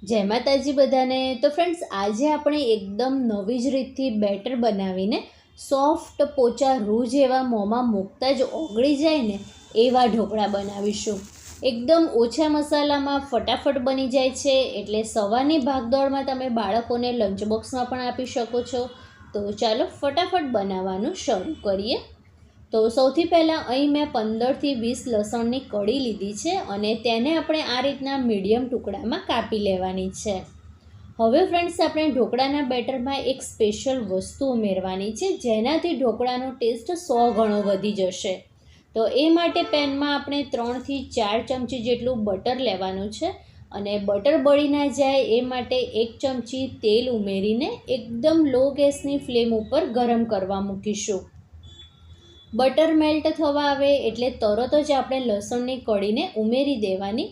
જય માતાજી બધાને. તો ફ્રેન્ડ્સ, આજે આપણે એકદમ નવી જ રીતથી બેટર બનાવીને સોફ્ટ પોચા રૂ જેવા મોંમાં મૂકતા જ ઓગળી જાય ને એવા ઢોકળા બનાવીશું. એકદમ ઓછા મસાલામાં ફટાફટ બની જાય છે, એટલે સવારની ભાગદોડમાં તમે બાળકોને લંચ બોક્સમાં પણ આપી શકો છો. તો ચાલો ફટાફટ બનાવવાનું શરૂ કરીએ. તો સૌથી પહેલાં અહીં મેં 15થી 20 લસણની કળી લીધી છે અને તેને આપણે આ રીતના મીડિયમ ટુકડામાં કાપી લેવાની છે. હવે ફ્રેન્ડ્સ, આપણે ઢોકળાના બેટરમાં એક સ્પેશિયલ વસ્તુ ઉમેરવાની છે, જેનાથી ઢોકળાનો ટેસ્ટ 100 ગણો વધી જશે. તો એ માટે પેનમાં આપણે 3થી 4 ચમચી જેટલું બટર લેવાનું છે અને બટર બળી ના જાય એ માટે 1 ચમચી તેલ ઉમેરીને એકદમ લો ગેસની ફ્લેમ ઉપર ગરમ કરવા મૂકીશું. બટર મેલ્ટ થવા આવે એટલે તરત જ આપણે લસણની કળીને ઉમેરી દેવાની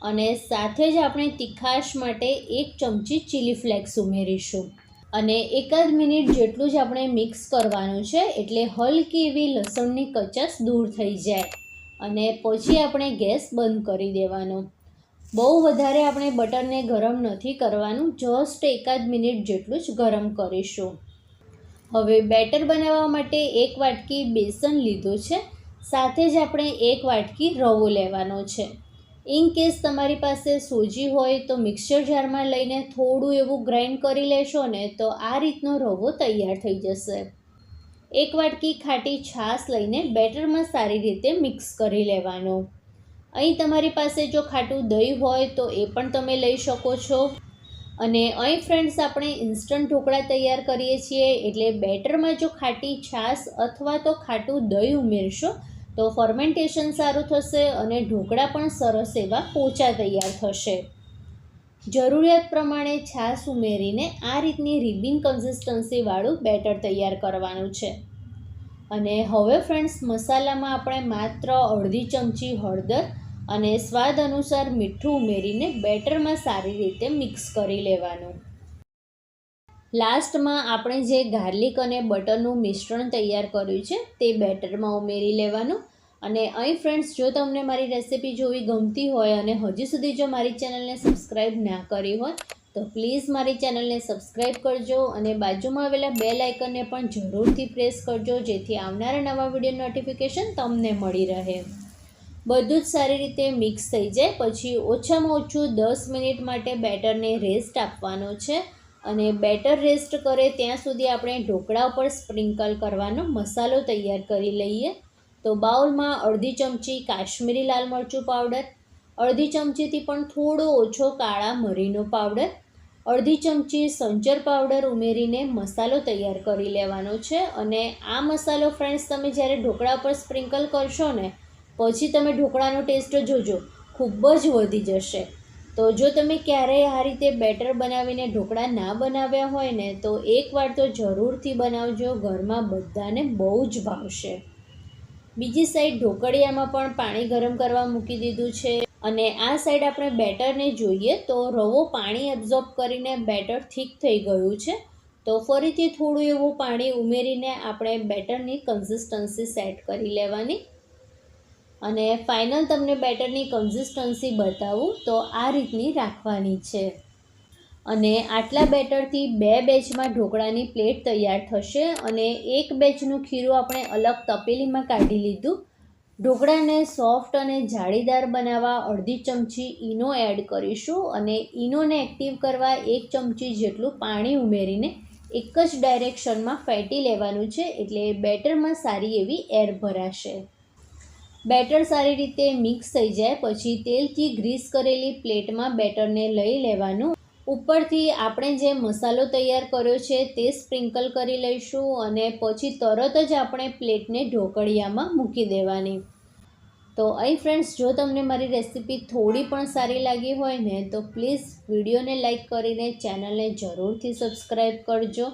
અને સાથે જ આપણે તીખાશ માટે 1 ચમચી ચીલી ફ્લેક્સ ઉમેરીશું અને એકાદ મિનિટ જેટલું જ આપણે મિક્સ કરવાનું છે, એટલે હલકી એવી લસણની કચાશ દૂર થઈ જાય અને પછી આપણે ગેસ બંધ કરી દેવાનો. બહુ વધારે આપણે બટરને ગરમ નથી કરવાનું, જસ્ટ એકાદ મિનિટ જેટલું જ ગરમ કરીશું. હવે બેટર બનાવવા માટે 1 વાટકી બેસન લીધું છે, સાથે જ આપણે 1 વાટકી રવો લેવાનો છે. ઇન કેસ તમારી પાસે સોજી હોય તો મિક્સર જારમાં લઈને થોડું એવું ગ્રાઇન્ડ કરી લેશો ને તો આ રીતનો રવો તૈયાર થઈ જશે. 1 વાટકી ખાટી છાશ લઈને બેટરમાં સારી રીતે મિક્સ કરી લેવાનો. અહીં તમારી પાસે જો ખાટું દહીં હોય તો એ પણ તમે લઈ શકો છો. અને અહીં ફ્રેન્ડ્સ, આપણે ઇન્સ્ટન્ટ ઢોકળા તૈયાર કરીએ છીએ, એટલે બેટરમાં જો ખાટી છાશ અથવા તો ખાટું દહીં ઉમેરશો તો ફર્મેન્ટેશન સારું થશે અને ઢોકળા પણ સરસ એવા પોચા તૈયાર થશે. જરૂરિયાત પ્રમાણે છાશ ઉમેરીને આ રીતની રિબિન કન્સિસ્ટન્સીવાળું બેટર તૈયાર કરવાનું છે. અને હવે ફ્રેન્ડ્સ, મસાલામાં આપણે માત્ર અડધી ચમચી હળદર અને સ્વાદ અનુસાર મીઠું ઉમેરીને બેટરમાં સારી રીતે મિક્સ કરી લેવાનું. લાસ્ટમાં આપણે જે ગાર્લિક અને બટરનું મિશ્રણ તૈયાર કર્યું છે તે બેટરમાં ઉમેરી લેવાનું. અને અહીં ફ્રેન્ડ્સ, જો તમને મારી રેસિપી જોવી ગમતી હોય અને હજી સુધી જો મારી ચેનલને સબસ્ક્રાઈબ ના કરી હોય તો પ્લીઝ મારી ચેનલને સબસ્ક્રાઈબ કરજો અને બાજુમાં આવેલા બેલ આઇકનને પણ જરૂરથી પ્રેસ કરજો, જેથી આવનારા નવા વિડીયો નોટિફિકેશન તમને મળી રહે. બધું જ સારી રીતે મિક્સ થઈ જાય પછી ઓછામાં ઓછું 10 મિનિટ માટે બેટરને રેસ્ટ આપવાનો છે અને બેટર રેસ્ટ કરે ત્યાં સુધી આપણે ઢોકળા ઉપર સ્પ્રિંકલ કરવાનો મસાલો તૈયાર કરી લઈએ. તો બાઉલમાં અડધી ચમચી કાશ્મીરી લાલ મરચું પાવડર, અડધી ચમચીથી પણ થોડો ઓછો કાળા મરીનો પાવડર, અડધી ચમચી સંચર પાવડર ઉમેરીને મસાલો તૈયાર કરી લેવાનો છે. અને આ મસાલો ફ્રેન્ડ્સ, તમે જ્યારે ઢોકળા પર સ્પ્રિંકલ કરશો ને પછી તમે ઢોકળાનો ટેસ્ટ જોજો, ખૂબ જ વધી જશે. તો જો તમે ક્યારેય આ રીતે બેટર બનાવીને ઢોકળા ના બનાવ્યા હોય ને તો એકવાર તો જરૂરથી બનાવજો, ઘરમાં બધાને બહુ જ ભાવશે. બીજી સાઈડ ઢોકળિયામાં પણ પાણી ગરમ કરવા મૂકી દીધું છે અને આ સાઈડ આપણે બેટરને જોઈએ તો રવો પાણી એબ્ઝોર્બ કરીને બેટર થીક થઈ ગયું છે. તો ફરીથી થોડું એવું પાણી ઉમેરીને આપણે બેટરની કન્સિસ્ટન્સી સેટ કરી લેવાની. અને ફાઇનલ તમને બેટરની કન્સિસ્ટન્સી બતાવું તો આ રીતની રાખવાની છે. અને આટલા બેટરથી 2 બેચમાં ઢોકળાની પ્લેટ તૈયાર થશે અને એક બેચનું ખીરું આપણે અલગ તપેલીમાં કાઢી લીધું. ઢોકળાને સોફ્ટ અને જાળીદાર બનાવવા અડધી ચમચી ઈનો એડ કરીશું અને ઈનોને એક્ટિવ કરવા 1 ચમચી જેટલું પાણી ઉમેરીને એક જ ડાયરેક્શનમાં ફેટી લેવાનું છે, એટલે બેટરમાં સારી એવી એર ભરાશે. બેટર સારી રીતે મિક્સ થઈ જાય પછી તેલથી ગ્રીસ કરેલી પ્લેટમાં બેટરને લઈ લેવાનું. ઉપરથી આપણે જે મસાલો તૈયાર કર્યો છે તે સ્પ્રિંકલ કરી લઈશું અને પછી તરત જ આપણે પ્લેટને ઢોકળિયામાં મૂકી દેવાની. તો અહીં ફ્રેન્ડ્સ, જો તમને મારી રેસિપી થોડી પણ સારી લાગી હોય ને તો પ્લીઝ વિડીયોને લાઈક કરીને ચેનલને જરૂરથી સબસ્ક્રાઈબ કરજો.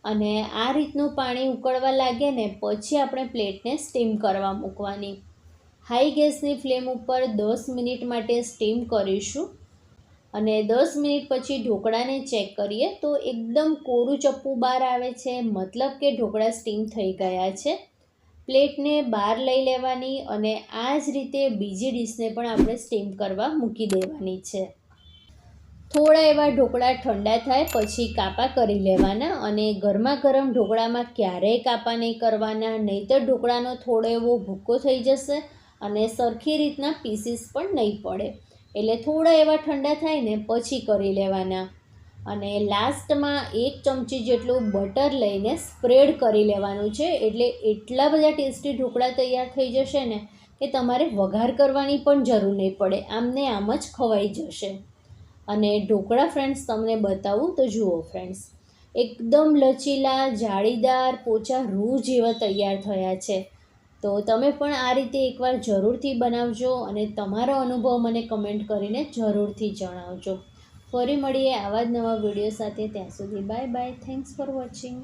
અને આ રીતનું પાણી ઉકળવા લાગે ને પછી આપણે પ્લેટને સ્ટીમ કરવા મૂકવાની. હાઈ ગેસની ફ્લેમ ઉપર 10 મિનિટ માટે સ્ટીમ કરીશું અને 10 મિનિટ પછી ઢોકળાને ચેક કરીએ તો એકદમ કોરું ચપ્પુ બહાર આવે છે, મતલબ કે ઢોકળા સ્ટીમ થઈ ગયા છે. પ્લેટને બહાર લઈ લેવાની અને આ જ રીતે બીજી ડીશને પણ આપણે સ્ટીમ કરવા મૂકી દેવાની છે. થોડા એવા ઢોકળા ઠંડા થાય પછી કાપા કરી લેવાના, અને ગરમા ગરમ ઢોકળામાં ક્યારેય કાપા નહીં કરવાના, નહીંતર ઢોકળાનો થોડો એવો ભૂક્કો થઈ જશે અને સરખી રીતના પીસીસ પણ નહીં પડે. એટલે થોડા એવા ઠંડા થાય ને પછી કરી લેવાના. અને લાસ્ટમાં 1 ચમચી જેટલું બટર લઈને સ્પ્રેડ કરી લેવાનું છે. એટલે એટલા બધા ટેસ્ટી ઢોકળા તૈયાર થઈ જશે ને કે તમારે વઘાર કરવાની પણ જરૂર નહીં પડે, આમને આમ જ ખવાઈ જશે. અને ઢોકળા ફ્રેન્ડ્સ તમને બતાવું તો જુઓ ફ્રેન્ડ્સ, એકદમ લચીલા, જાળીદાર, પોચા રૂ જેવા તૈયાર થયા છે. તો તમે પણ આ રીતે એકવાર જરૂરથી બનાવજો અને તમારો અનુભવ મને કમેન્ટ કરીને જરૂરથી જણાવજો. ફરી મળીએ આવા જ નવા વિડીયો સાથે. ત્યાં સુધી bye bye. Thanks for watching.